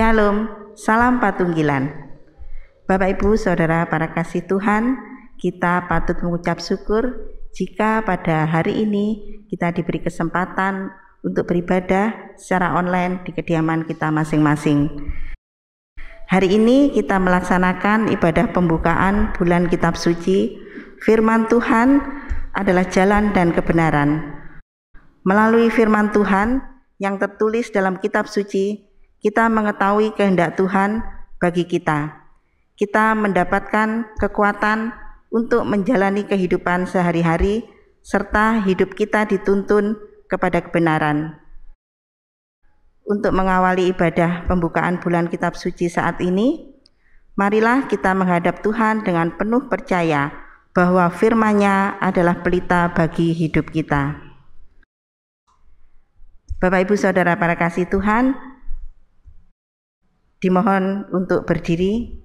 Shalom, salam patunggilan. Bapak Ibu Saudara para kasih Tuhan, kita patut mengucap syukur jika pada hari ini kita diberi kesempatan untuk beribadah secara online di kediaman kita masing-masing. Hari ini kita melaksanakan ibadah pembukaan bulan Kitab Suci. Firman Tuhan adalah jalan dan kebenaran. Melalui firman Tuhan yang tertulis dalam Kitab Suci, kita mengetahui kehendak Tuhan bagi kita. Kita mendapatkan kekuatan untuk menjalani kehidupan sehari-hari, serta hidup kita dituntun kepada kebenaran. Untuk mengawali ibadah pembukaan bulan Kitab Suci saat ini, marilah kita menghadap Tuhan dengan penuh percaya bahwa firman-Nya adalah pelita bagi hidup kita. Bapak Ibu Saudara para kasih Tuhan, dimohon untuk berdiri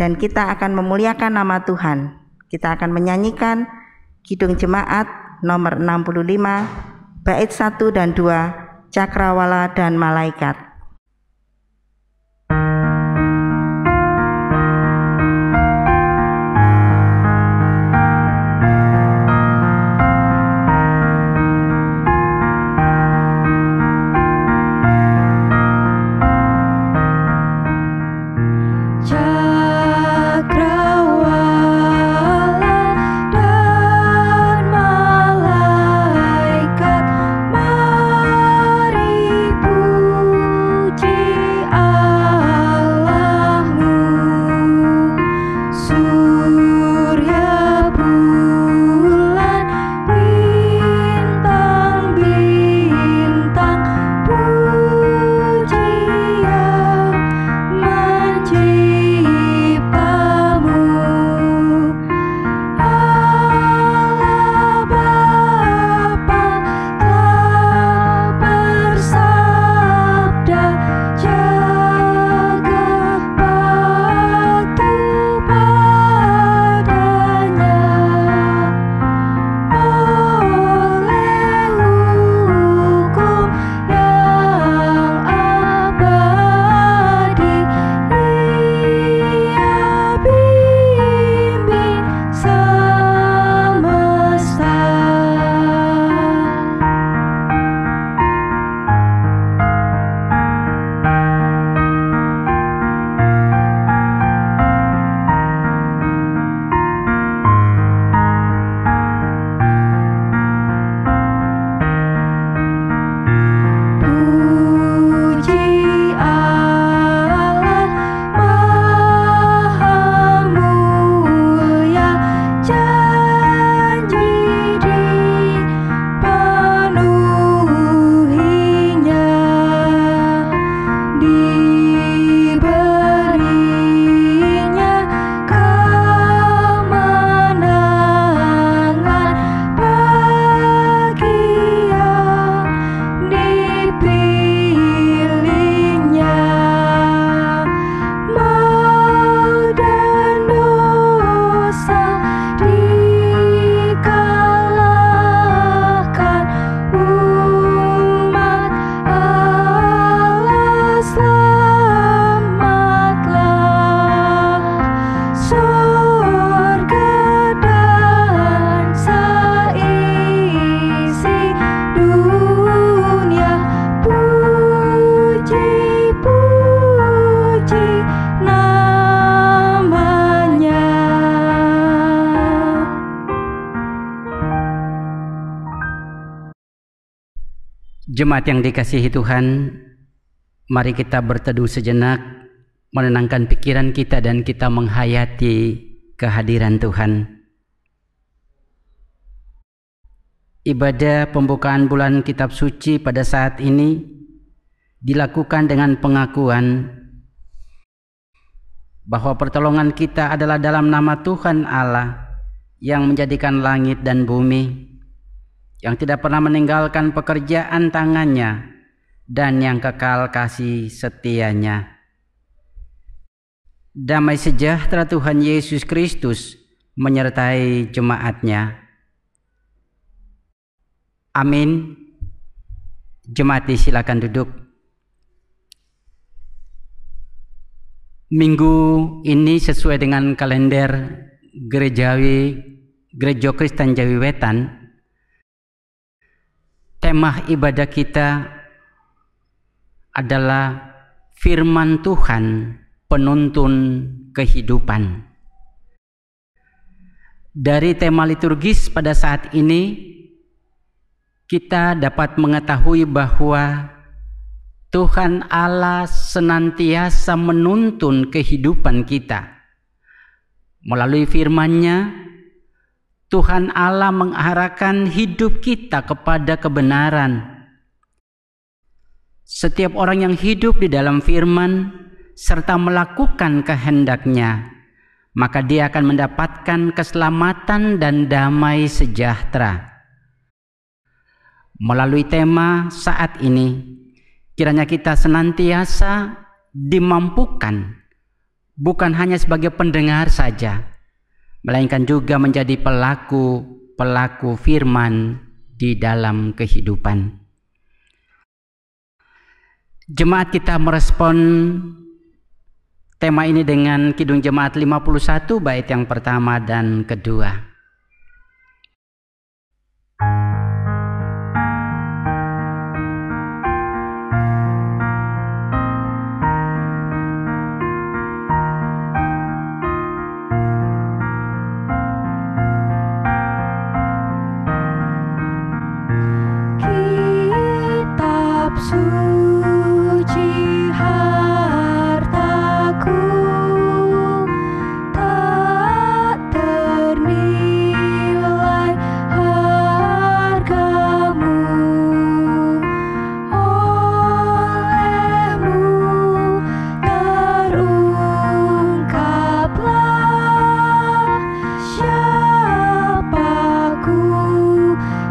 dan kita akan memuliakan nama Tuhan. Kita akan menyanyikan Kidung Jemaat nomor 65, bait 1 dan 2, Cakrawala dan Malaikat. Jemaat yang dikasihi Tuhan, mari kita berteduh sejenak, menenangkan pikiran kita dan kita menghayati kehadiran Tuhan. Ibadah pembukaan bulan Kitab Suci pada saat ini dilakukan dengan pengakuan bahwa pertolongan kita adalah dalam nama Tuhan Allah yang menjadikan langit dan bumi, yang tidak pernah meninggalkan pekerjaan tangannya, dan yang kekal kasih setianya. Damai sejahtera Tuhan Yesus Kristus menyertai jemaat-Nya. Amin. Jemaat silakan duduk. Minggu ini sesuai dengan kalender Gereja Kristen Jawi Wetan, tema ibadah kita adalah firman Tuhan penuntun kehidupan. Dari tema liturgis pada saat ini, kita dapat mengetahui bahwa Tuhan Allah senantiasa menuntun kehidupan kita. Melalui firman-Nya, Tuhan Allah mengarahkan hidup kita kepada kebenaran. Setiap orang yang hidup di dalam firman serta melakukan kehendak-Nya, maka dia akan mendapatkan keselamatan dan damai sejahtera. Melalui tema saat ini, kiranya kita senantiasa dimampukan bukan hanya sebagai pendengar saja, melainkan juga menjadi pelaku firman di dalam kehidupan. Jemaat kita merespon tema ini dengan Kidung Jemaat 51 bait yang pertama dan kedua. Kitab suci hartaku, tak ternilai hargamu. Olehmu terungkaplah siapaku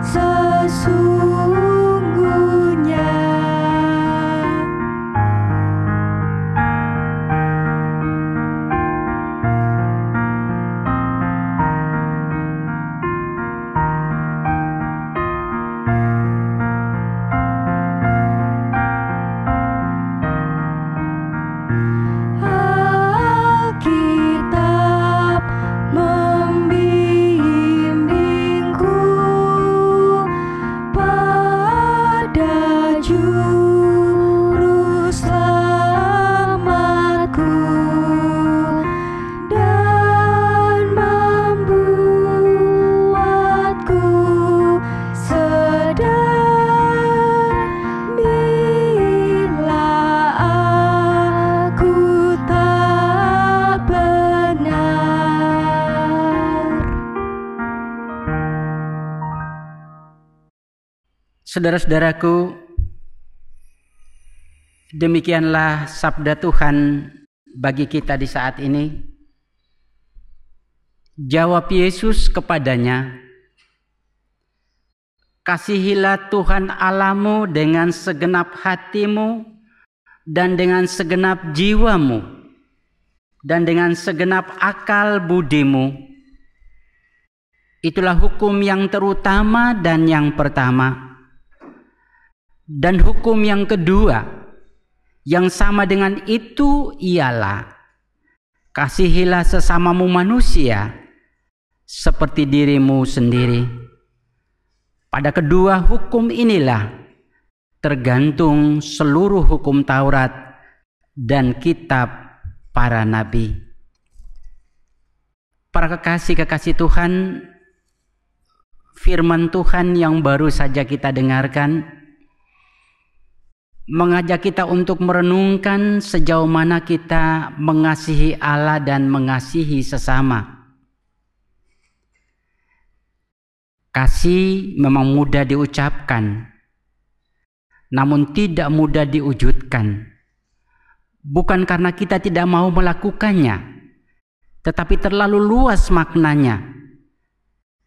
sesungguhnya. Alkitab membimbingku pada juru selamatku dan membuatku sadar bila aku tak benar. Saudara-saudaraku, demikianlah sabda Tuhan bagi kita di saat ini. Jawab Yesus kepadanya, "Kasihilah Tuhan Allahmu dengan segenap hatimu dan dengan segenap jiwamu dan dengan segenap akal budimu. Itulah hukum yang terutama dan yang pertama. Dan hukum yang kedua yang sama dengan itu ialah, kasihilah sesamamu manusia seperti dirimu sendiri. Pada kedua hukum inilah tergantung seluruh hukum Taurat dan kitab para nabi." Para kekasih-kekasih Tuhan, firman Tuhan yang baru saja kita dengarkan mengajak kita untuk merenungkan sejauh mana kita mengasihi Allah dan mengasihi sesama. Kasih memang mudah diucapkan, namun tidak mudah diwujudkan. Bukan karena kita tidak mau melakukannya, tetapi terlalu luas maknanya.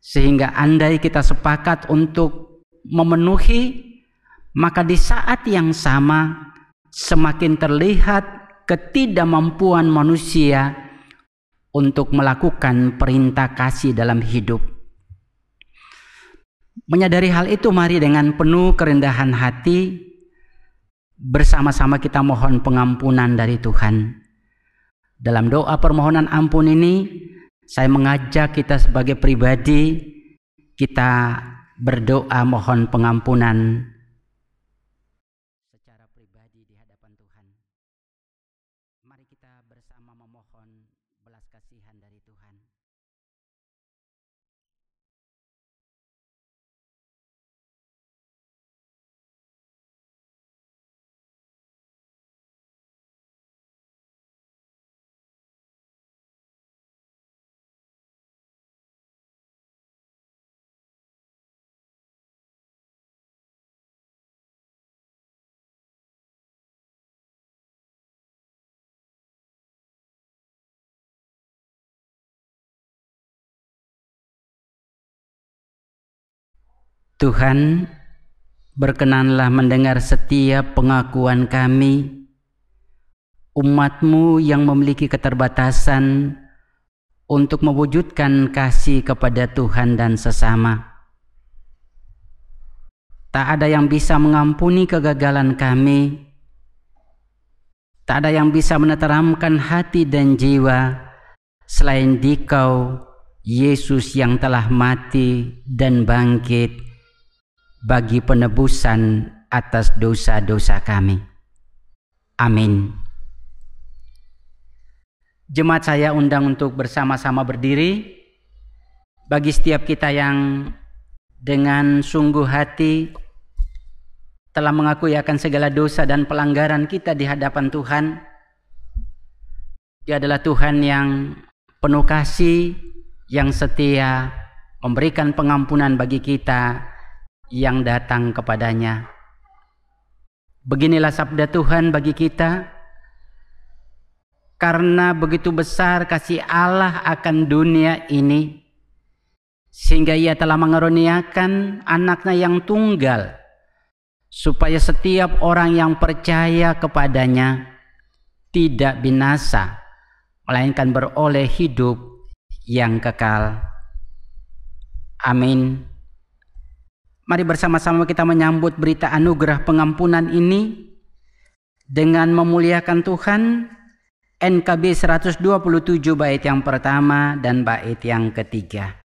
Sehingga andai kita sepakat untuk memenuhi, maka di saat yang sama semakin terlihat ketidakmampuan manusia untuk melakukan perintah kasih dalam hidup. Menyadari hal itu, mari dengan penuh kerendahan hati bersama-sama kita mohon pengampunan dari Tuhan. Dalam doa permohonan ampun ini, saya mengajak kita sebagai pribadi, kita berdoa mohon pengampunan secara pribadi di hadapan Tuhan. Mari kita bersama memohon belas kasihan dari Tuhan. Tuhan, berkenanlah mendengar setiap pengakuan kami, umat-Mu yang memiliki keterbatasan untuk mewujudkan kasih kepada Tuhan dan sesama. Tak ada yang bisa mengampuni kegagalan kami, tak ada yang bisa meneteramkan hati dan jiwa selain Dikau, Yesus yang telah mati dan bangkit bagi penebusan atas dosa-dosa kami. Amin. Jemaat saya undang untuk bersama-sama berdiri. Bagi setiap kita yang dengan sungguh hati telah mengakui akan segala dosa dan pelanggaran kita di hadapan Tuhan. Dia adalah Tuhan yang penuh kasih, yang setia, memberikan pengampunan bagi kita yang datang kepadanya. Beginilah sabda Tuhan bagi kita, karena begitu besar kasih Allah akan dunia ini, sehingga Ia telah mengaruniakan anaknya yang tunggal, supaya setiap orang yang percaya kepadanya tidak binasa, melainkan beroleh hidup yang kekal. Amin. Mari bersama-sama kita menyambut berita anugerah pengampunan ini dengan memuliakan Tuhan. NKB 127 bait yang pertama dan bait yang ketiga.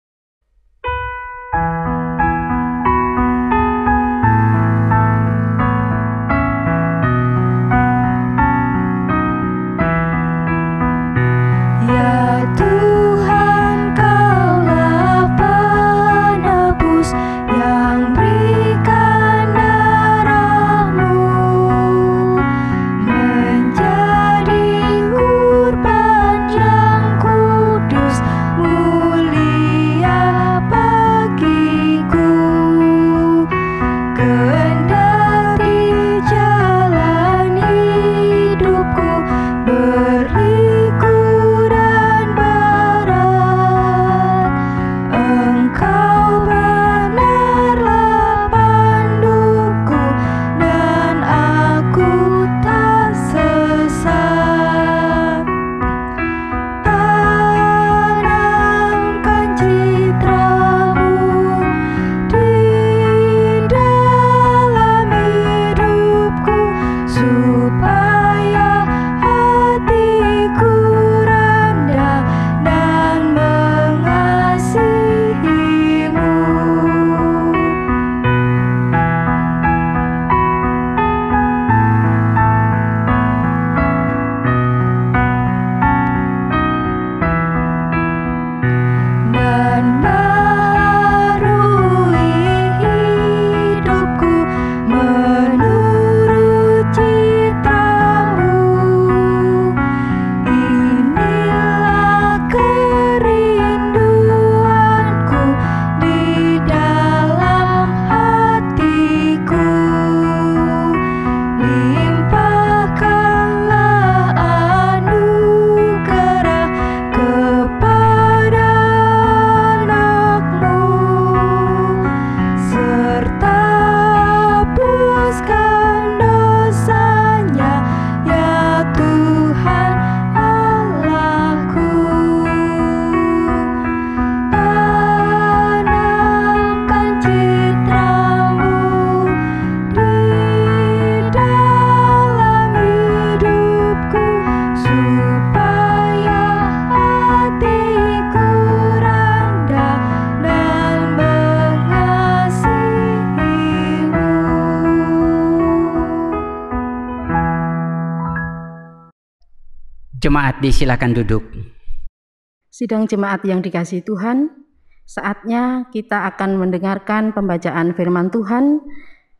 Ya Tuhan, Kaulah penebus yang berikan darah-Mu menjadi kurban yang kudus, mulia bagiku. Kendati jalan hidupku berliku dan Jemaat disilakan duduk. Sidang jemaat yang dikasihi Tuhan, saatnya kita akan mendengarkan pembacaan firman Tuhan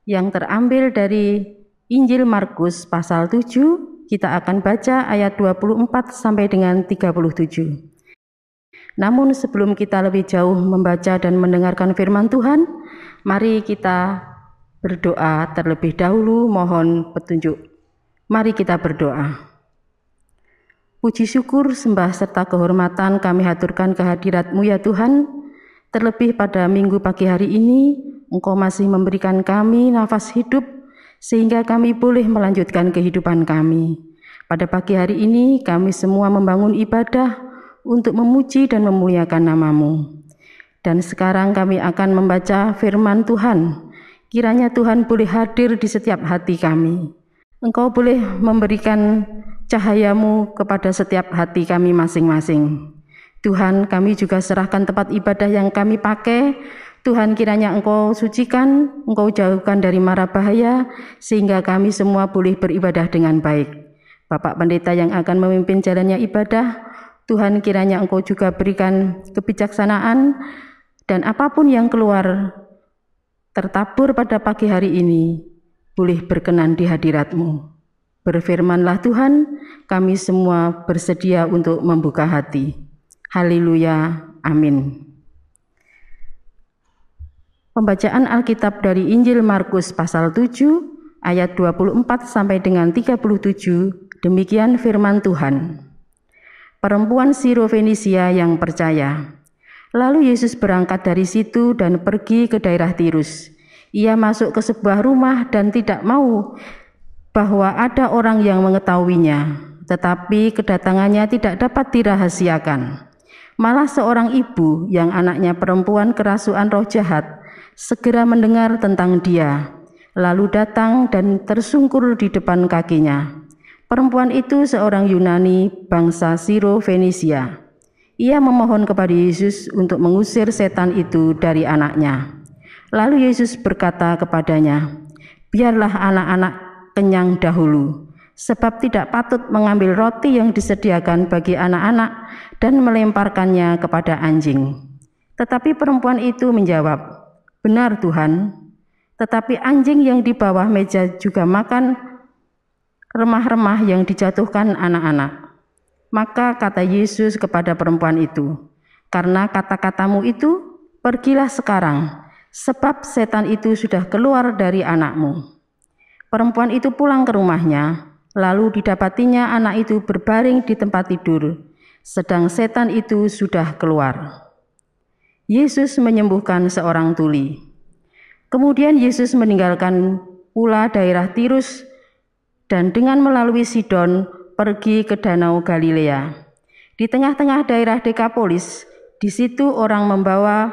yang terambil dari Injil Markus pasal 7. Kita akan baca ayat 24 sampai dengan 37. Namun sebelum kita lebih jauh membaca dan mendengarkan firman Tuhan, mari kita berdoa terlebih dahulu mohon petunjuk. Mari kita berdoa. Puji syukur, sembah serta kehormatan kami haturkan kehadirat-Mu ya Tuhan. Terlebih pada minggu pagi hari ini, Engkau masih memberikan kami nafas hidup sehingga kami boleh melanjutkan kehidupan kami. Pada pagi hari ini kami semua membangun ibadah untuk memuji dan memuliakan nama-Mu. Dan sekarang kami akan membaca firman Tuhan. Kiranya Tuhan boleh hadir di setiap hati kami. Engkau boleh memberikan cahaya-Mu kepada setiap hati kami masing-masing. Tuhan, kami juga serahkan tempat ibadah yang kami pakai. Tuhan, kiranya Engkau sucikan, Engkau jauhkan dari mara bahaya, sehingga kami semua boleh beribadah dengan baik. Bapak Pendeta yang akan memimpin jalannya ibadah, Tuhan kiranya Engkau juga berikan kebijaksanaan, dan apapun yang keluar tertabur pada pagi hari ini, boleh berkenan di hadirat-Mu. Berfirmanlah Tuhan, kami semua bersedia untuk membuka hati. Haleluya, amin. Pembacaan Alkitab dari Injil Markus pasal 7 ayat 24 sampai dengan 37, demikian firman Tuhan. Perempuan Sirofenisia yang percaya. Lalu Yesus berangkat dari situ dan pergi ke daerah Tirus. Ia masuk ke sebuah rumah dan tidak mau bahwa ada orang yang mengetahuinya, tetapi kedatangannya tidak dapat dirahasiakan. Malah seorang ibu yang anaknya perempuan kerasukan roh jahat segera mendengar tentang dia, lalu datang dan tersungkur di depan kakinya. Perempuan itu seorang Yunani bangsa Sirofenisia. Ia memohon kepada Yesus untuk mengusir setan itu dari anaknya. Lalu Yesus berkata kepadanya, "Biarlah anak-anak kenyang dahulu, sebab tidak patut mengambil roti yang disediakan bagi anak-anak dan melemparkannya kepada anjing." Tetapi perempuan itu menjawab, "Benar Tuhan, tetapi anjing yang di bawah meja juga makan remah-remah yang dijatuhkan anak-anak." Maka kata Yesus kepada perempuan itu, "Karena kata-katamu itu, pergilah sekarang, sebab setan itu sudah keluar dari anakmu." Perempuan itu pulang ke rumahnya, lalu didapatinya anak itu berbaring di tempat tidur, sedang setan itu sudah keluar. Yesus menyembuhkan seorang tuli. Kemudian Yesus meninggalkan pula daerah Tirus dan dengan melalui Sidon pergi ke Danau Galilea. Di tengah-tengah daerah Dekapolis, di situ orang membawa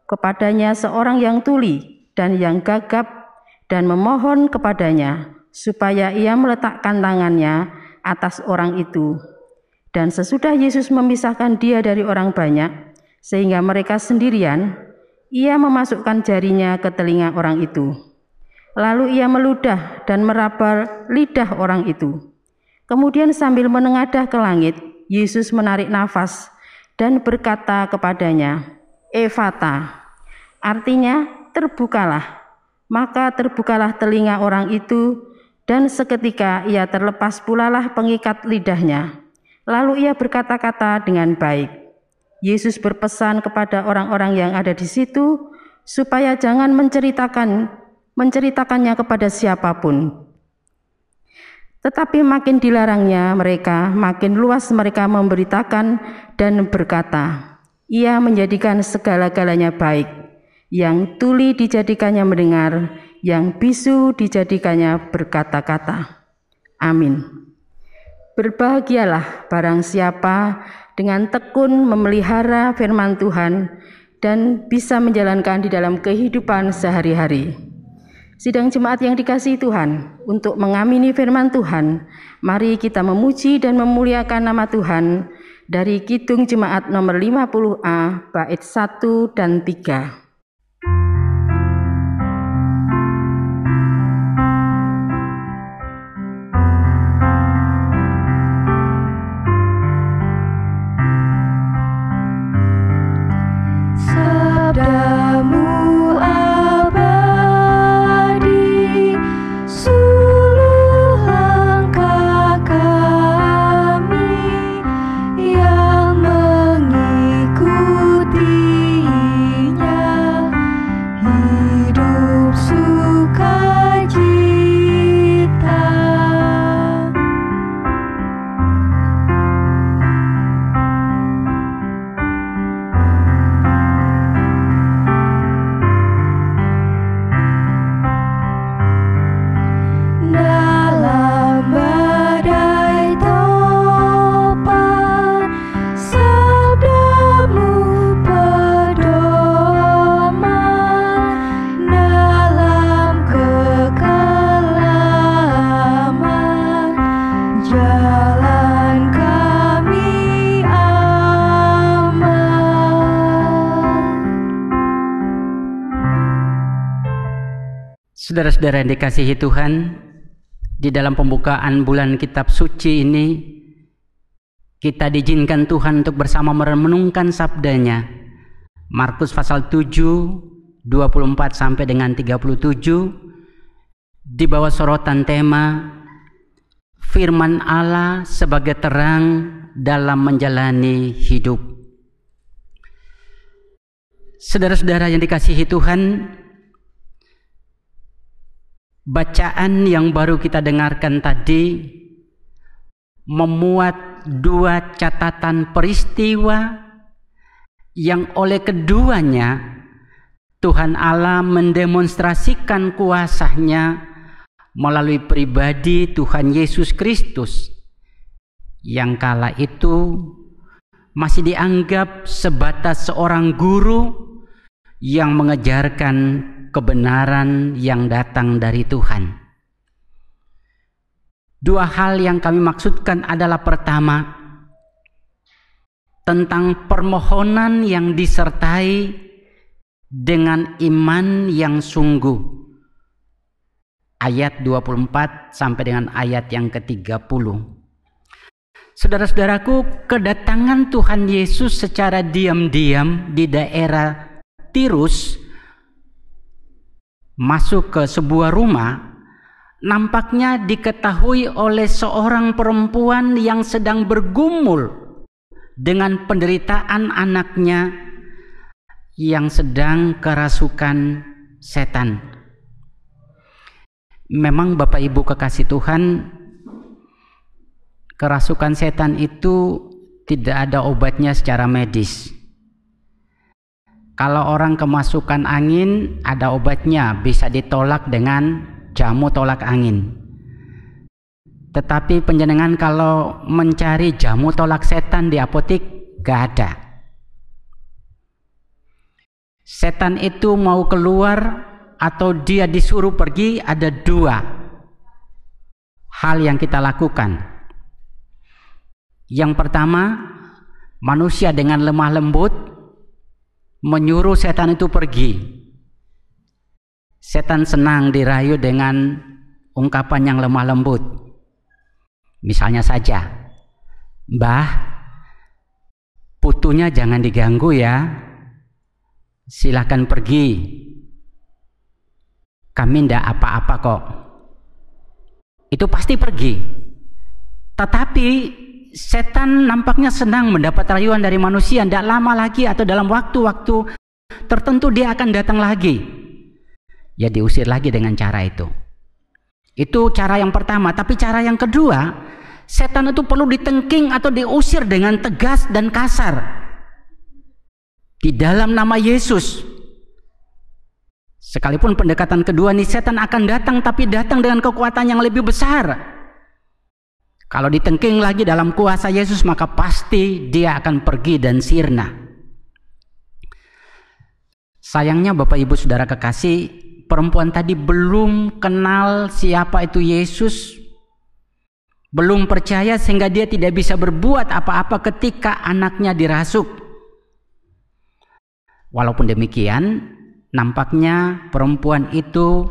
kepadanya seorang yang tuli dan yang gagap dan memohon kepadanya supaya ia meletakkan tangannya atas orang itu. Dan sesudah Yesus memisahkan dia dari orang banyak, sehingga mereka sendirian, ia memasukkan jarinya ke telinga orang itu. Lalu ia meludah dan meraba lidah orang itu. Kemudian sambil menengadah ke langit, Yesus menarik nafas dan berkata kepadanya, "Efata," artinya terbukalah. Maka terbukalah telinga orang itu, dan seketika ia terlepas pulalah pengikat lidahnya. Lalu ia berkata-kata dengan baik. Yesus berpesan kepada orang-orang yang ada di situ supaya jangan menceritakannya kepada siapapun. Tetapi makin dilarangnya mereka, makin luas mereka memberitakan dan berkata, "Ia menjadikan segala-galanya baik. Yang tuli dijadikannya mendengar, yang bisu dijadikannya berkata-kata." Amin. Berbahagialah barang siapa dengan tekun memelihara firman Tuhan dan bisa menjalankan di dalam kehidupan sehari-hari. Sidang jemaat yang dikasihi Tuhan, untuk mengamini firman Tuhan, mari kita memuji dan memuliakan nama Tuhan dari Kidung Jemaat nomor 50A, bait 1 dan 3. Saudara-saudara yang dikasihi Tuhan, di dalam pembukaan bulan kitab suci ini, kita diizinkan Tuhan untuk bersama merenungkan sabdanya. Markus pasal 7, 24 sampai dengan 37, di bawah sorotan tema Firman Allah sebagai terang dalam menjalani hidup. Saudara-saudara yang dikasihi Tuhan, bacaan yang baru kita dengarkan tadi memuat dua catatan peristiwa yang oleh keduanya Tuhan Allah mendemonstrasikan kuasa-Nya melalui pribadi Tuhan Yesus Kristus yang kala itu masih dianggap sebatas seorang guru yang mengejarkan kebenaran yang datang dari Tuhan. Dua hal yang kami maksudkan adalah pertama, tentang permohonan yang disertai dengan iman yang sungguh. Ayat 24 sampai dengan ayat yang ke-30. Saudara-saudaraku, kedatangan Tuhan Yesus secara diam-diam di daerah Tirus masuk ke sebuah rumah, nampaknya diketahui oleh seorang perempuan yang sedang bergumul dengan penderitaan anaknya yang sedang kerasukan setan. Memang Bapak Ibu kekasih Tuhan, kerasukan setan itu tidak ada obatnya secara medis. Kalau orang kemasukan angin, ada obatnya, bisa ditolak dengan jamu tolak angin. Tetapi panjenengan kalau mencari jamu tolak setan di apotik, gak ada. Setan itu mau keluar atau dia disuruh pergi, ada dua hal yang kita lakukan. Yang pertama, manusia dengan lemah lembut menyuruh setan itu pergi. Setan senang dirayu dengan ungkapan yang lemah lembut. Misalnya saja, "Mbah, putunya jangan diganggu ya, silakan pergi, kami ndak apa-apa kok." Itu pasti pergi. Tetapi setan nampaknya senang mendapat rayuan dari manusia. Tidak lama lagi atau dalam waktu-waktu tertentu dia akan datang lagi. Ya diusir lagi dengan cara itu. Itu cara yang pertama. Tapi cara yang kedua, setan itu perlu ditengking atau diusir dengan tegas dan kasar. Di dalam nama Yesus. Sekalipun pendekatan kedua nih, setan akan datang, tapi datang dengan kekuatan yang lebih besar. Kalau ditengking lagi dalam kuasa Yesus, maka pasti dia akan pergi dan sirna. Sayangnya Bapak Ibu Saudara kekasih, perempuan tadi belum kenal siapa itu Yesus, belum percaya sehingga dia tidak bisa berbuat apa-apa ketika anaknya dirasuk. Walaupun demikian, nampaknya perempuan itu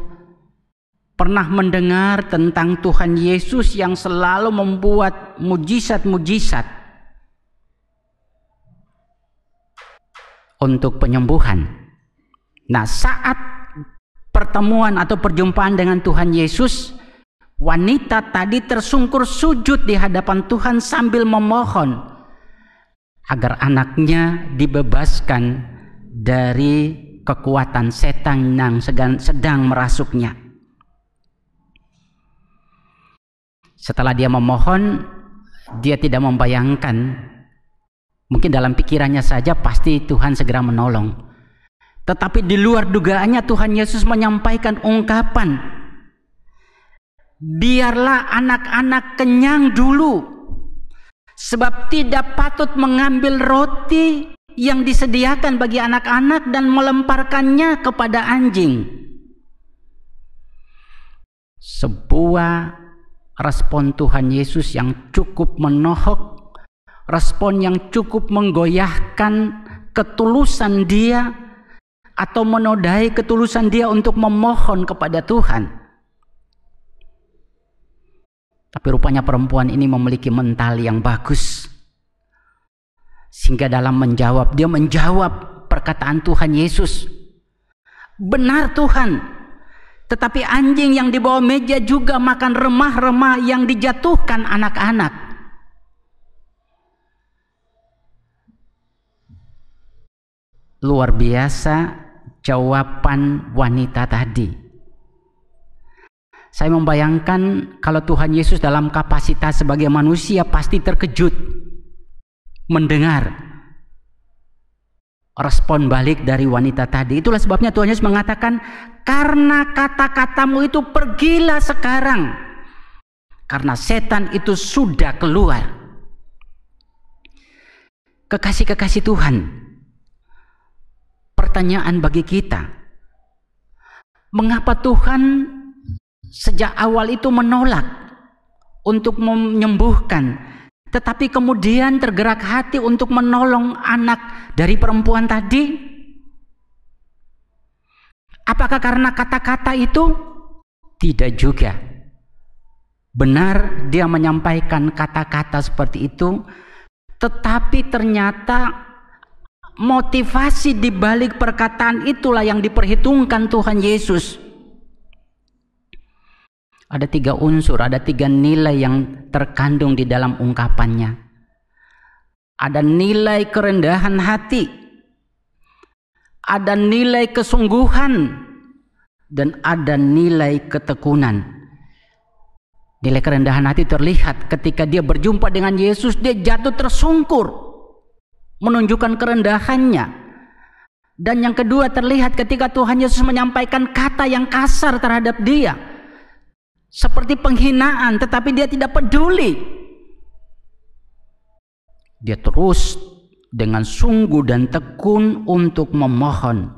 pernah mendengar tentang Tuhan Yesus yang selalu membuat mujizat-mujizat untuk penyembuhan. Nah, saat pertemuan atau perjumpaan dengan Tuhan Yesus, wanita tadi tersungkur sujud di hadapan Tuhan sambil memohon agar anaknya dibebaskan dari kekuatan setan yang sedang merasuknya. Setelah dia memohon, dia tidak membayangkan, mungkin dalam pikirannya saja pasti Tuhan segera menolong. Tetapi di luar dugaannya Tuhan Yesus menyampaikan ungkapan, "Biarlah anak-anak kenyang dulu, sebab tidak patut mengambil roti yang disediakan bagi anak-anak dan melemparkannya kepada anjing." Sebuah respon Tuhan Yesus yang cukup menohok, respon yang cukup menggoyahkan ketulusan dia, atau menodai ketulusan dia untuk memohon kepada Tuhan. Tapi rupanya perempuan ini memiliki mental yang bagus, sehingga dalam menjawab, dia menjawab perkataan Tuhan Yesus. Benar Tuhan, tetapi anjing yang di bawah meja juga makan remah-remah yang dijatuhkan anak-anak. Luar biasa jawaban wanita tadi. Saya membayangkan kalau Tuhan Yesus dalam kapasitas sebagai manusia pasti terkejut mendengar respon balik dari wanita tadi. Itulah sebabnya Tuhan Yesus mengatakan, karena kata-katamu itu pergilah sekarang, karena setan itu sudah keluar. Kekasih-kekasih Tuhan, pertanyaan bagi kita, mengapa Tuhan sejak awal itu menolak untuk menyembuhkan, tetapi kemudian tergerak hati untuk menolong anak dari perempuan tadi? Apakah karena kata-kata itu? Tidak juga. Benar dia menyampaikan kata-kata seperti itu, tetapi ternyata motivasi di balik perkataan itulah yang diperhitungkan Tuhan Yesus. Ada 3 unsur, ada 3 nilai yang terkandung di dalam ungkapannya. Ada nilai kerendahan hati, ada nilai kesungguhan, dan ada nilai ketekunan. Nilai kerendahan hati terlihat ketika dia berjumpa dengan Yesus, dia jatuh tersungkur, menunjukkan kerendahannya. Dan yang kedua terlihat ketika Tuhan Yesus menyampaikan kata yang kasar terhadap dia, seperti penghinaan, tetapi dia tidak peduli. Dia terus dengan sungguh dan tekun untuk memohon.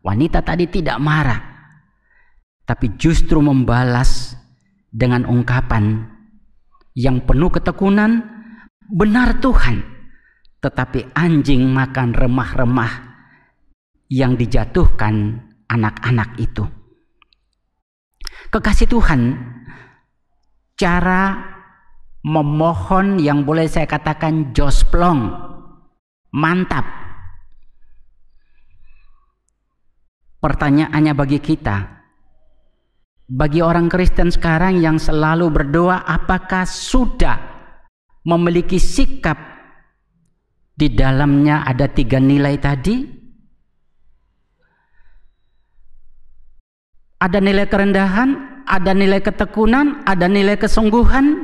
Wanita tadi tidak marah, tapi justru membalas dengan ungkapan yang penuh ketekunan, benar Tuhan, tetapi anjing makan remah-remah yang dijatuhkan anak-anak itu. Kekasih Tuhan, cara memohon yang boleh saya katakan josplong, mantap. Pertanyaannya bagi kita, bagi orang Kristen sekarang yang selalu berdoa, apakah sudah memiliki sikap di dalamnya ada 3 nilai tadi? Ada nilai kerendahan, ada nilai ketekunan, ada nilai kesungguhan.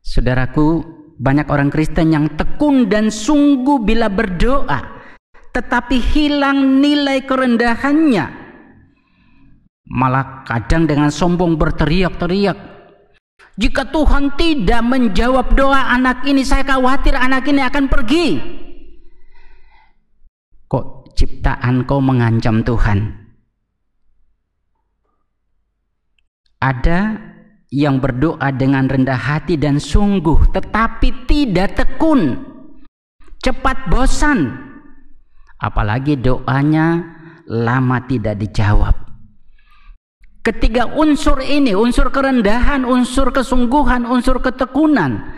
Saudaraku, banyak orang Kristen yang tekun dan sungguh bila berdoa, tetapi hilang nilai kerendahannya. Malah kadang dengan sombong berteriak-teriak, jika Tuhan tidak menjawab doa anak ini, saya khawatir anak ini akan pergi. Kok ciptaan kau mengancam Tuhan? Ada yang berdoa dengan rendah hati dan sungguh, tetapi tidak tekun, cepat bosan, apalagi doanya lama tidak dijawab. Ketiga unsur ini, unsur kerendahan, unsur kesungguhan, unsur ketekunan,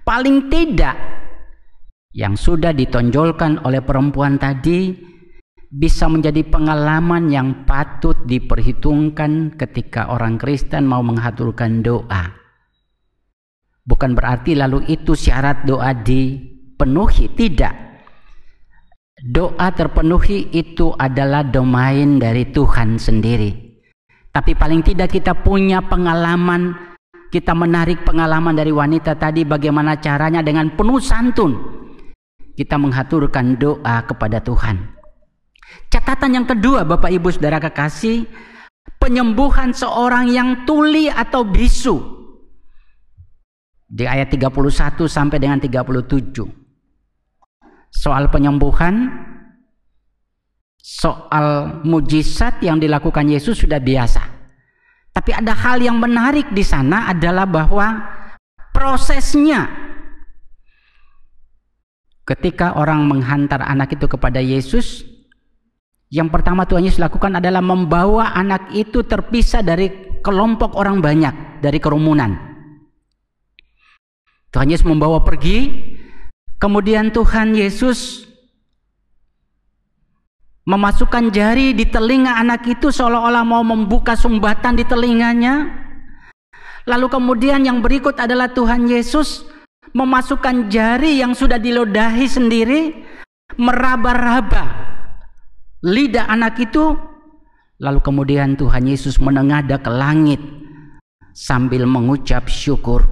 paling tidak yang sudah ditonjolkan oleh perempuan tadi bisa menjadi pengalaman yang patut diperhitungkan ketika orang Kristen mau mengaturkan doa. Bukan berarti lalu itu syarat doa dipenuhi, tidak. Doa terpenuhi itu adalah domain dari Tuhan sendiri. Tapi paling tidak kita punya pengalaman, kita menarik pengalaman dari wanita tadi, bagaimana caranya dengan penuh santun kita mengaturkan doa kepada Tuhan. Catatan yang kedua, Bapak Ibu Saudara kekasih, penyembuhan seorang yang tuli atau bisu. Di ayat 31 sampai dengan 37. Soal penyembuhan, soal mujizat yang dilakukan Yesus sudah biasa. Tapi ada hal yang menarik di sana adalah bahwa prosesnya. Ketika orang menghantar anak itu kepada Yesus, Yang pertama Tuhan Yesus lakukan adalah membawa anak itu terpisah dari kelompok orang banyak, dari kerumunan. Tuhan Yesus membawa pergi, kemudian Tuhan Yesus memasukkan jari di telinga anak itu seolah-olah mau membuka sumbatan di telinganya. Lalu kemudian yang berikut adalah Tuhan Yesus memasukkan jari yang sudah diludahi sendiri, meraba-raba lidah anak itu. Lalu kemudian Tuhan Yesus menengadah ke langit sambil mengucap syukur.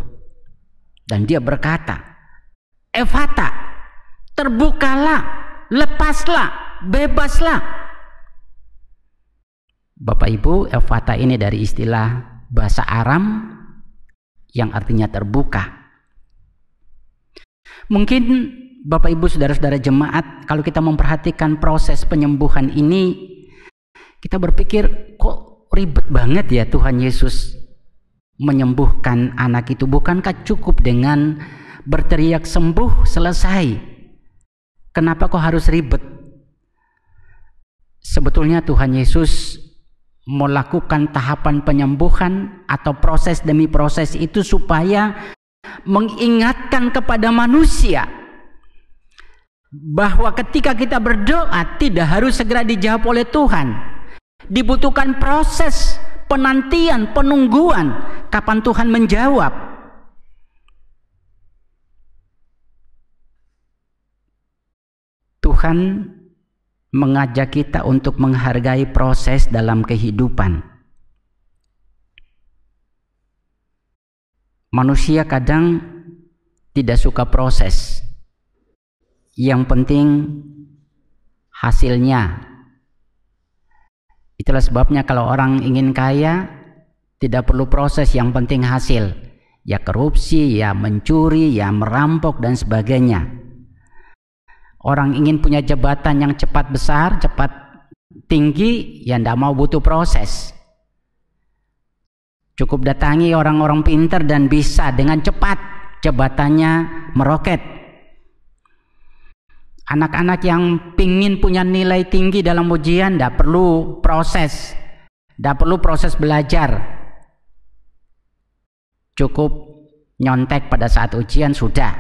Dan dia berkata, Efata, terbukalah, lepaslah, bebaslah. Bapak Ibu, Efata ini dari istilah bahasa Aram yang artinya terbuka. Mungkin Bapak Ibu saudara-saudara jemaat, kalau kita memperhatikan proses penyembuhan ini, kita berpikir kok ribet banget ya Tuhan Yesus menyembuhkan anak itu. Bukankah cukup dengan berteriak sembuh selesai? Kenapa kok harus ribet? Sebetulnya Tuhan Yesus melakukan tahapan penyembuhan atau proses demi proses itu supaya mengingatkan kepada manusia bahwa ketika kita berdoa tidak harus segera dijawab oleh Tuhan. Dibutuhkan proses penantian, penungguan kapan Tuhan menjawab. Tuhan mengajak kita untuk menghargai proses dalam kehidupan. Manusia kadang tidak suka proses. Yang penting hasilnya. Itulah sebabnya kalau orang ingin kaya tidak perlu proses, yang penting hasil. Ya korupsi, ya mencuri, ya merampok dan sebagainya. Orang ingin punya jabatan yang cepat besar, cepat tinggi, ya tidak mau butuh proses. Cukup datangi orang-orang pintar dan bisa dengan cepat jabatannya meroket. Anak-anak yang pingin punya nilai tinggi dalam ujian tidak perlu proses, tidak perlu proses belajar. Cukup nyontek pada saat ujian sudah.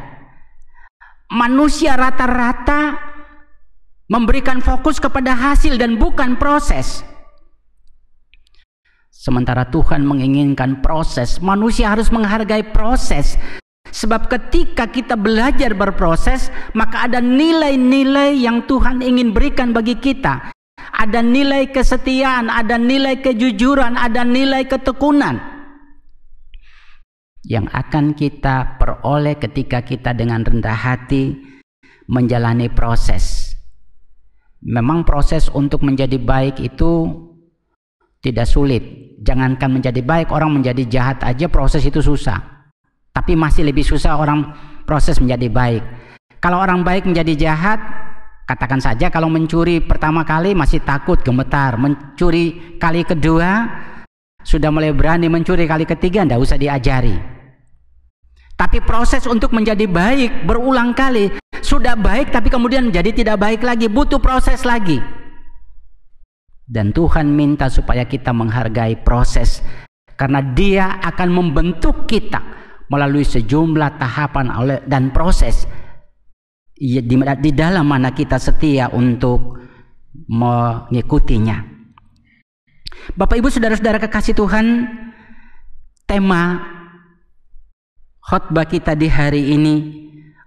Manusia rata-rata memberikan fokus kepada hasil dan bukan proses. Sementara Tuhan menginginkan proses. Manusia harus menghargai proses. Sebab ketika kita belajar berproses, maka ada nilai-nilai yang Tuhan ingin berikan bagi kita. Ada nilai kesetiaan, ada nilai kejujuran, ada nilai ketekunan yang akan kita peroleh ketika kita dengan rendah hati menjalani proses. Memang proses untuk menjadi baik itu tidak sulit. Jangankan menjadi baik, orang menjadi jahat aja proses itu susah. Tapi masih lebih susah orang proses menjadi baik. Kalau orang baik menjadi jahat, katakan saja kalau mencuri pertama kali masih takut, gemetar. Mencuri kali kedua sudah mulai berani, mencuri kali ketiga tidak usah diajari. Tapi proses untuk menjadi baik berulang kali. Sudah baik tapi kemudian menjadi tidak baik lagi, butuh proses lagi. Dan Tuhan minta supaya kita menghargai proses, karena Dia akan membentuk kita melalui sejumlah tahapan dan proses di dalam mana kita setia untuk mengikutinya. Bapak Ibu saudara-saudara kekasih Tuhan, tema khotbah kita di hari ini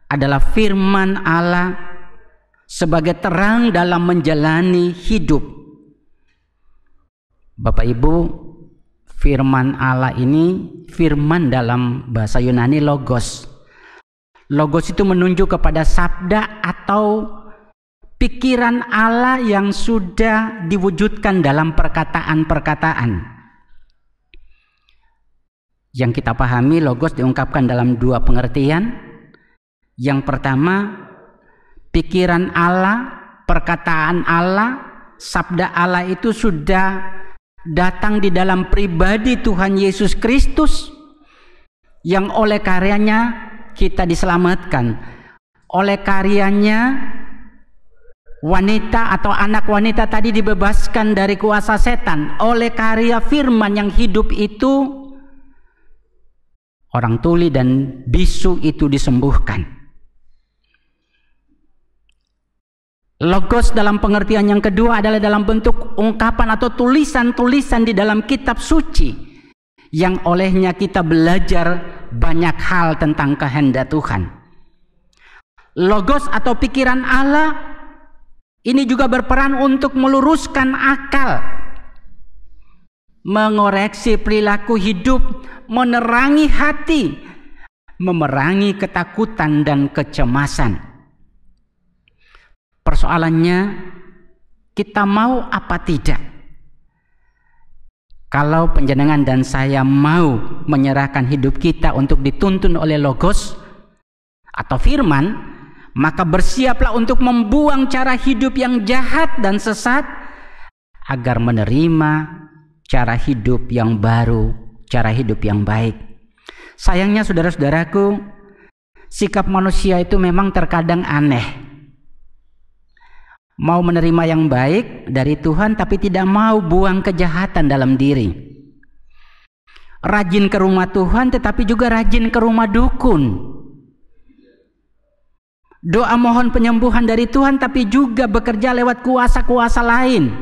adalah firman Allah sebagai terang dalam menjalani hidup. Bapak Ibu, firman Allah ini, firman dalam bahasa Yunani logos. Logos itu menunjuk kepada sabda atau pikiran Allah yang sudah diwujudkan dalam perkataan-perkataan. Yang kita pahami, logos diungkapkan dalam dua pengertian. Yang pertama, pikiran Allah, perkataan Allah, sabda Allah itu sudah datang di dalam pribadi Tuhan Yesus Kristus, yang oleh karyanya kita diselamatkan. Oleh karyanya wanita atau anak wanita tadi dibebaskan dari kuasa setan oleh karya firman yang hidup itu. Orang tuli dan bisu itu disembuhkan. Logos dalam pengertian yang kedua adalah dalam bentuk ungkapan atau tulisan-tulisan di dalam kitab suci yang olehnya kita belajar banyak hal tentang kehendak Tuhan. Logos atau pikiran Allah ini juga berperan untuk meluruskan akal, mengoreksi perilaku hidup, menerangi hati, memerangi ketakutan dan kecemasan. Persoalannya, kita mau apa tidak? Kalau panjenengan dan saya mau menyerahkan hidup kita untuk dituntun oleh logos atau firman, maka bersiaplah untuk membuang cara hidup yang jahat dan sesat agar menerima cara hidup yang baru, cara hidup yang baik. Sayangnya saudara-saudaraku, sikap manusia itu memang terkadang aneh. Mau menerima yang baik dari Tuhan tapi tidak mau buang kejahatan dalam diri. Rajin ke rumah Tuhan tetapi juga rajin ke rumah dukun. Doa mohon penyembuhan dari Tuhan tapi juga bekerja lewat kuasa-kuasa lain.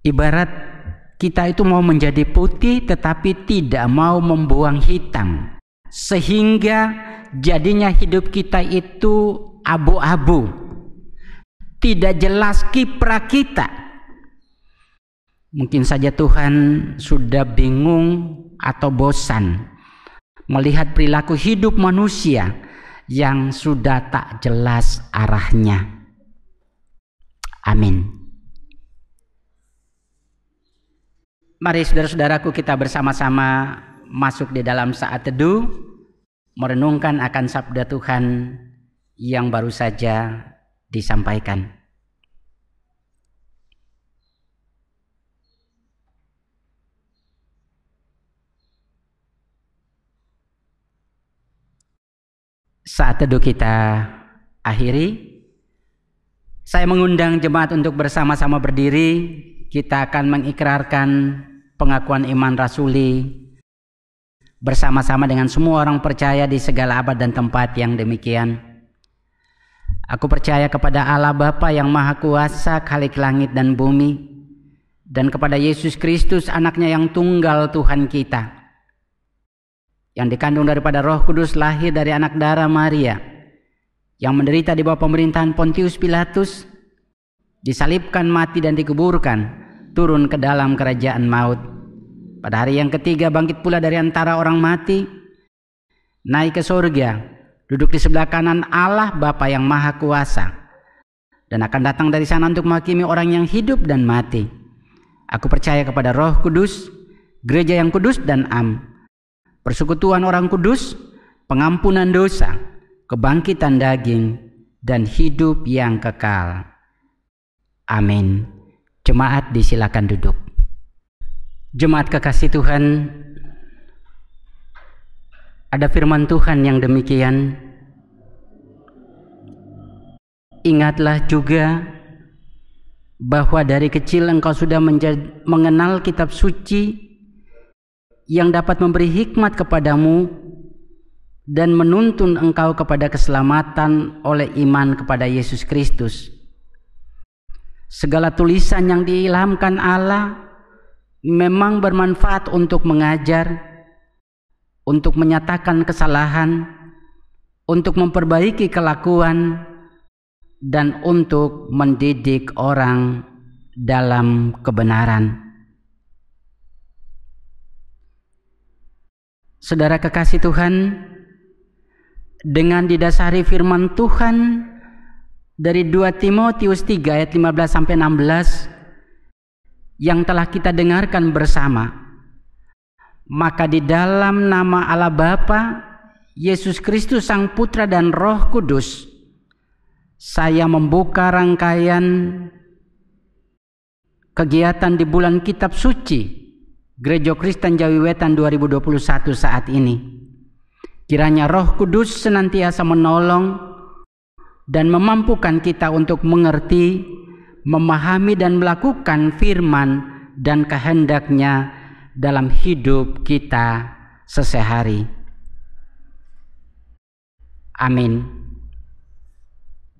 Ibarat kita itu mau menjadi putih tetapi tidak mau membuang hitam, sehingga jadinya hidup kita itu abu-abu, tidak jelas kiprah kita. Mungkin saja Tuhan sudah bingung atau bosan melihat perilaku hidup manusia yang sudah tak jelas arahnya. Amin. Mari saudara-saudaraku, kita bersama-sama masuk di dalam saat teduh, merenungkan akan sabda Tuhan yang baru saja disampaikan. Saat teduh kita akhiri. Saya mengundang jemaat untuk bersama-sama berdiri. Kita akan mengikrarkan pengakuan iman rasuli bersama-sama dengan semua orang percaya di segala abad dan tempat yang demikian. Aku percaya kepada Allah Bapa yang Maha Kuasa, Khalik langit dan bumi, dan kepada Yesus Kristus, anaknya yang tunggal Tuhan kita, yang dikandung daripada Roh Kudus, lahir dari anak darah Maria, yang menderita di bawah pemerintahan Pontius Pilatus, disalibkan, mati dan dikuburkan, turun ke dalam kerajaan maut. Pada hari yang ketiga bangkit pula dari antara orang mati, naik ke surga, duduk di sebelah kanan Allah Bapa yang Maha Kuasa, dan akan datang dari sana untuk menghakimi orang yang hidup dan mati. Aku percaya kepada Roh Kudus, gereja yang kudus dan am, persekutuan orang kudus, pengampunan dosa, kebangkitan daging, dan hidup yang kekal. Amin. Jemaat disilakan duduk. Jemaat kekasih Tuhan, ada firman Tuhan yang demikian. Ingatlah juga bahwa dari kecil engkau sudah mengenal kitab suci yang dapat memberi hikmat kepadamu dan menuntun engkau kepada keselamatan oleh iman kepada Yesus Kristus. Segala tulisan yang diilhamkan Allah memang bermanfaat untuk mengajar, untuk menyatakan kesalahan, untuk memperbaiki kelakuan, dan untuk mendidik orang dalam kebenaran. Saudara kekasih Tuhan, dengan didasari firman Tuhan dari 2 Timotius 3 ayat 15-16 yang telah kita dengarkan bersama, maka di dalam nama Allah Bapa, Yesus Kristus Sang Putra dan Roh Kudus, saya membuka rangkaian kegiatan di bulan Kitab Suci Gereja Kristen Jawi Wetan 2021 saat ini. Kiranya Roh Kudus senantiasa menolong, dan memampukan kita untuk mengerti, memahami dan melakukan firman dan kehendak-Nya dalam hidup kita sehari-hari. Amin.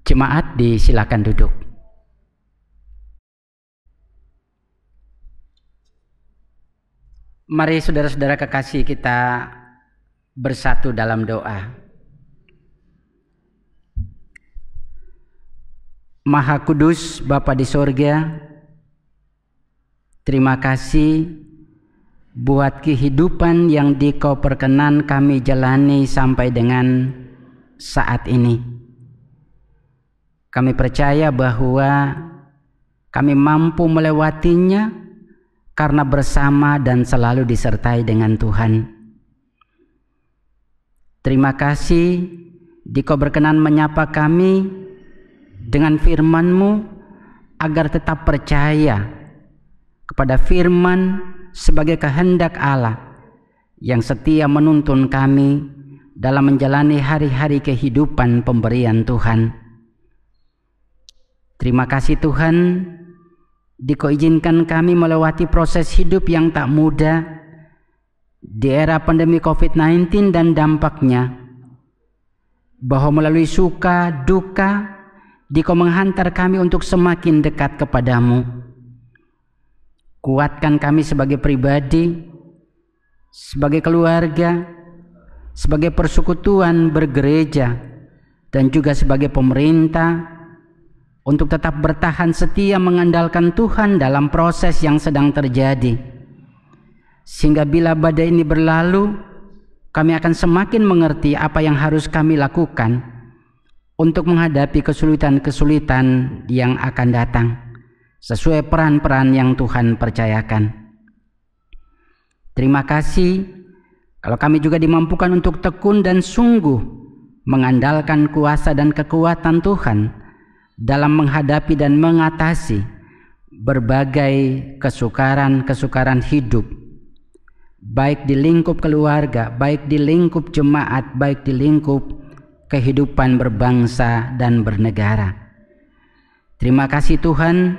Jemaat disilakan duduk. Mari saudara-saudara kekasih kita bersatu dalam doa. Maha Kudus Bapa di sorga, terima kasih buat kehidupan yang Dikau perkenan kami jalani sampai dengan saat ini. Kami percaya bahwa kami mampu melewatinya karena bersama dan selalu disertai dengan Tuhan. Terima kasih Dikau berkenan menyapa kami dengan firman-Mu agar tetap percaya kepada firman sebagai kehendak Allah yang setia menuntun kami dalam menjalani hari-hari kehidupan pemberian Tuhan. Terima kasih Tuhan, Dikau izinkan kami melewati proses hidup yang tak mudah di era pandemi COVID-19 dan dampaknya, bahwa melalui suka duka Dikau menghantar kami untuk semakin dekat kepadamu. Kuatkan kami sebagai pribadi, sebagai keluarga, sebagai persekutuan bergereja, dan juga sebagai pemerintah untuk tetap bertahan setia mengandalkan Tuhan dalam proses yang sedang terjadi. Sehingga bila badai ini berlalu, kami akan semakin mengerti apa yang harus kami lakukan untuk menghadapi kesulitan-kesulitan yang akan datang sesuai peran-peran yang Tuhan percayakan. Terima kasih kalau kami juga dimampukan untuk tekun dan sungguh mengandalkan kuasa dan kekuatan Tuhan dalam menghadapi dan mengatasi berbagai kesukaran-kesukaran hidup, baik di lingkup keluarga, baik di lingkup jemaat, baik di lingkup kehidupan berbangsa dan bernegara. Terima kasih Tuhan,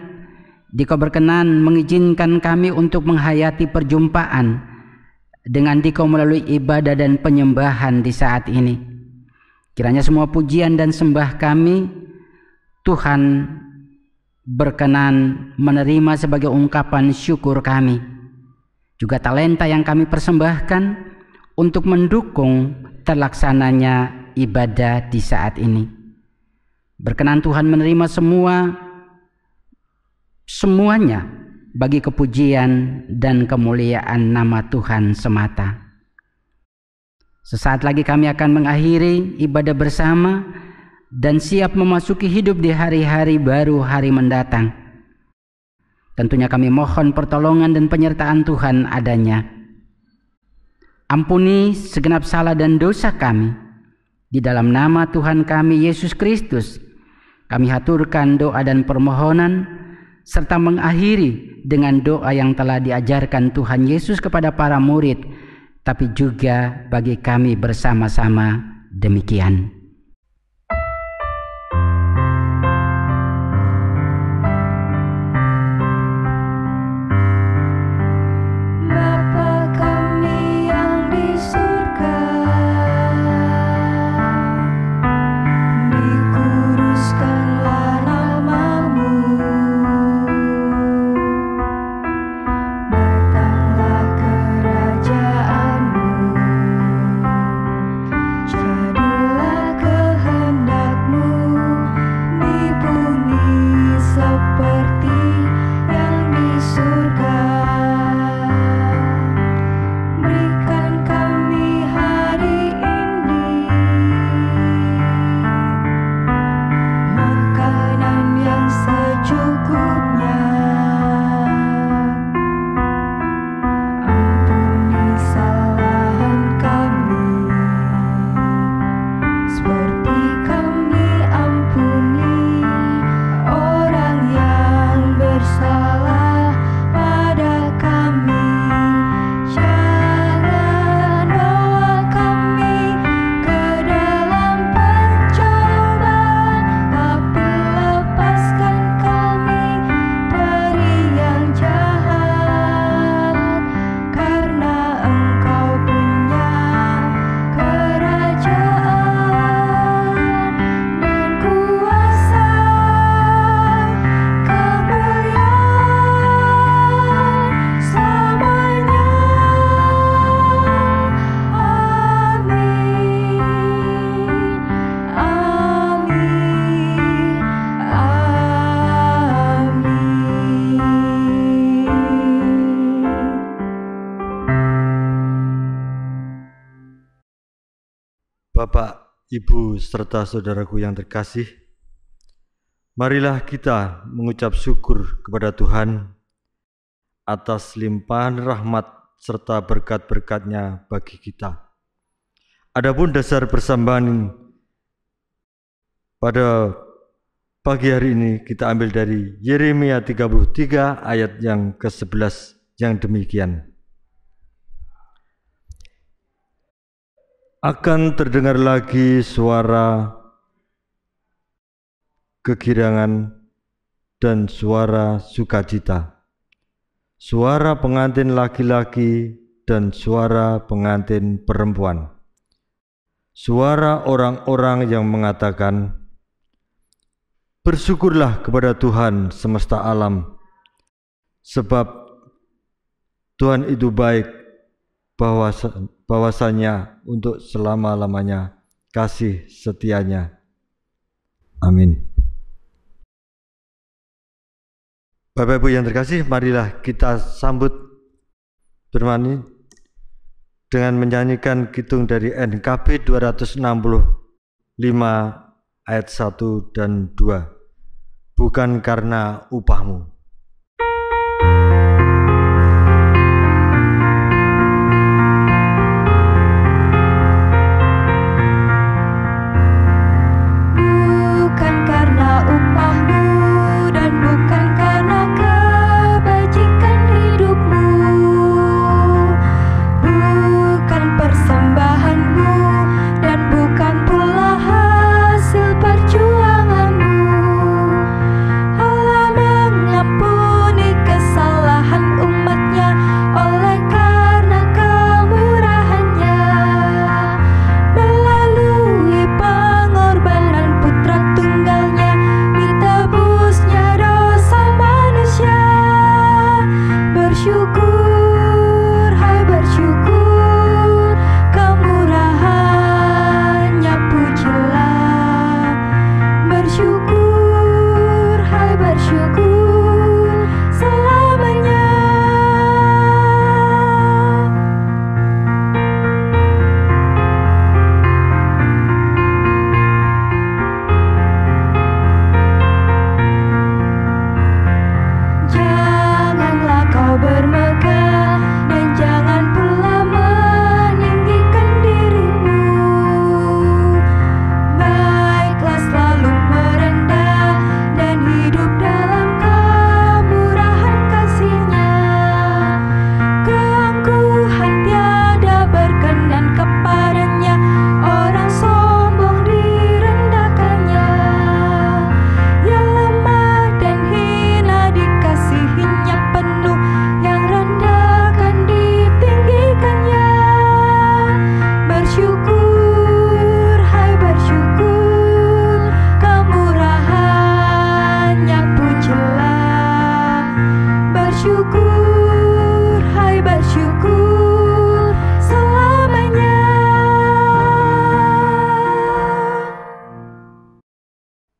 Dikau berkenan mengizinkan kami untuk menghayati perjumpaan dengan Dikau melalui ibadah dan penyembahan di saat ini. Kiranya semua pujian dan sembah kami Tuhan berkenan menerima sebagai ungkapan syukur kami, juga talenta yang kami persembahkan untuk mendukung terlaksananya ibadah di saat ini. Berkenan Tuhan menerima semuanya bagi kepujian dan kemuliaan nama Tuhan semata. Sesaat lagi kami akan mengakhiri ibadah bersama dan siap memasuki hidup di hari-hari baru hari mendatang. Tentunya kami mohon pertolongan dan penyertaan Tuhan adanya. Ampuni segenap salah dan dosa kami. Di dalam nama Tuhan kami Yesus Kristus, kami haturkan doa dan permohonan serta mengakhiri dengan doa yang telah diajarkan Tuhan Yesus kepada para murid, tapi juga bagi kami bersama-sama demikian. Jadilah Ibu serta saudaraku yang terkasih, marilah kita mengucap syukur kepada Tuhan atas limpahan rahmat serta berkat-berkat-Nya bagi kita. Adapun dasar persembahan pada pagi hari ini kita ambil dari Yeremia 33 ayat yang ke-11 yang demikian. Akan terdengar lagi suara kegirangan dan suara sukacita, suara pengantin laki-laki dan suara pengantin perempuan, suara orang-orang yang mengatakan, "Bersyukurlah kepada Tuhan semesta alam, sebab Tuhan itu baik, bahwasanya untuk selama-lamanya kasih setianya." Amin. Bapak Ibu yang terkasih, marilah kita sambut firman ini dengan menyanyikan kidung dari NKB 265 ayat 1 dan 2. Bukan karena upahmu.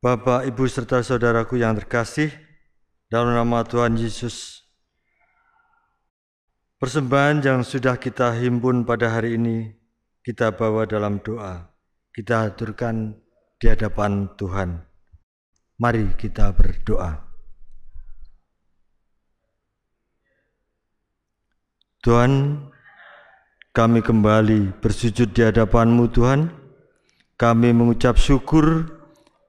Bapak, Ibu, serta saudaraku yang terkasih, dalam nama Tuhan Yesus, persembahan yang sudah kita himpun pada hari ini, kita bawa dalam doa. Kita haturkan di hadapan Tuhan. Mari kita berdoa. Tuhan, kami kembali bersujud di hadapan-Mu Tuhan. Kami mengucap syukur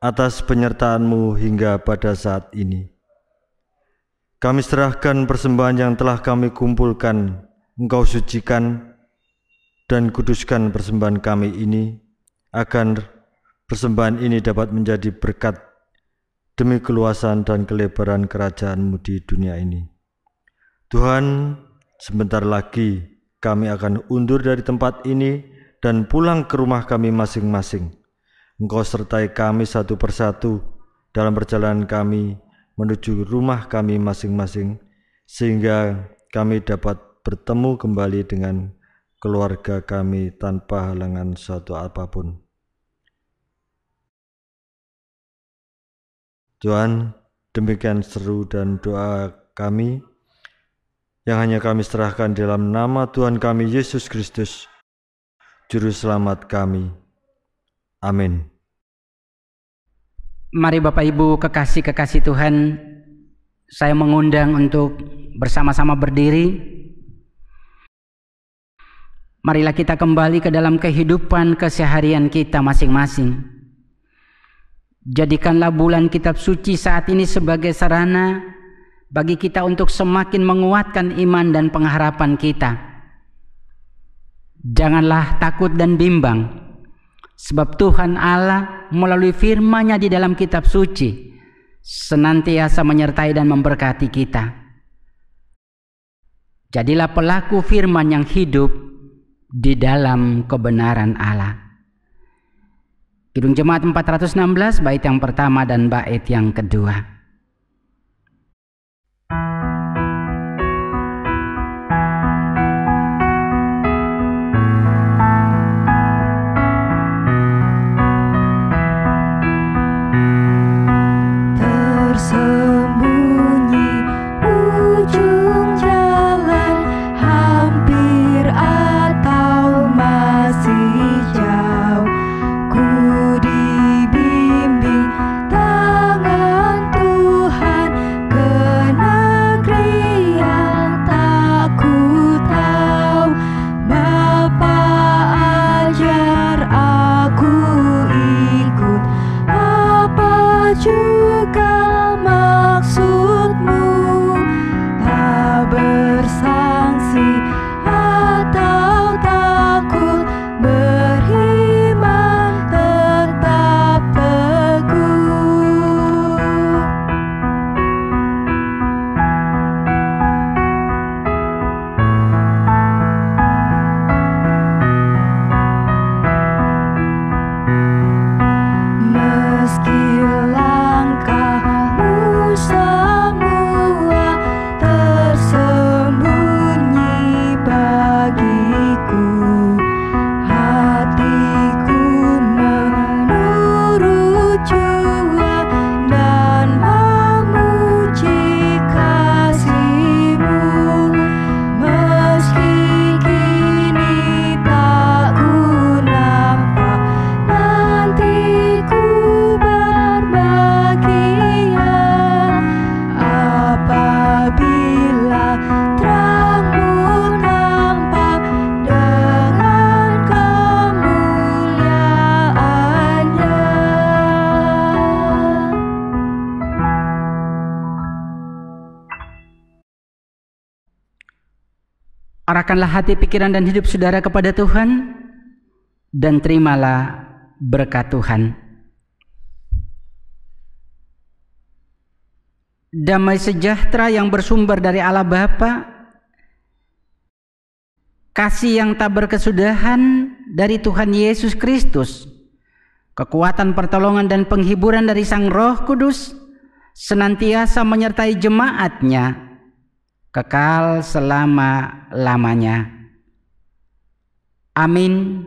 atas penyertaan-Mu hingga pada saat ini. Kami serahkan persembahan yang telah kami kumpulkan, Engkau sucikan dan kuduskan persembahan kami ini, agar persembahan ini dapat menjadi berkat demi keluasan dan kelebaran kerajaan-Mu di dunia ini. Tuhan, sebentar lagi kami akan undur dari tempat ini dan pulang ke rumah kami masing-masing. Engkau sertai kami satu persatu dalam perjalanan kami menuju rumah kami masing-masing, sehingga kami dapat bertemu kembali dengan keluarga kami tanpa halangan suatu apapun. Tuhan, demikian seru dan doa kami yang hanya kami serahkan dalam nama Tuhan kami Yesus Kristus, Juru Selamat kami. Amin. Mari Bapak Ibu kekasih-kekasih Tuhan, saya mengundang untuk bersama-sama berdiri. Marilah kita kembali ke dalam kehidupan keseharian kita masing-masing. Jadikanlah bulan kitab suci saat ini sebagai sarana bagi kita untuk semakin menguatkan iman dan pengharapan kita. Janganlah takut dan bimbang, sebab Tuhan Allah melalui firman-Nya di dalam kitab suci senantiasa menyertai dan memberkati kita. Jadilah pelaku firman yang hidup di dalam kebenaran Allah. Kidung Jemaat 416 bait yang pertama dan bait yang kedua. Tersembunyi ujung jalan, hampir atau masih jauh, ku dibimbing tangan Tuhan ke negeri yang tak ku tahu. Bapa ajar aku ikut, apa juga maksudmu, tak bersangsi atau takut, beriman tetap teguh. Meski langkahmu semua tersembunyi bagiku, hatiku menurut jua dan memuji kasih-Mu. Meski kini tak ku nampak, nanti ku berbahagia apabila terang-Mu nampak dengan kemuliaan-Nya. Arahkanlah hati, pikiran, dan hidup saudara kepada Tuhan, dan terimalah berkat Tuhan. Damai sejahtera yang bersumber dari Allah Bapa, kasih yang tak berkesudahan dari Tuhan Yesus Kristus, kekuatan pertolongan dan penghiburan dari Sang Roh Kudus senantiasa menyertai jemaat-Nya kekal selama-lamanya. Amin.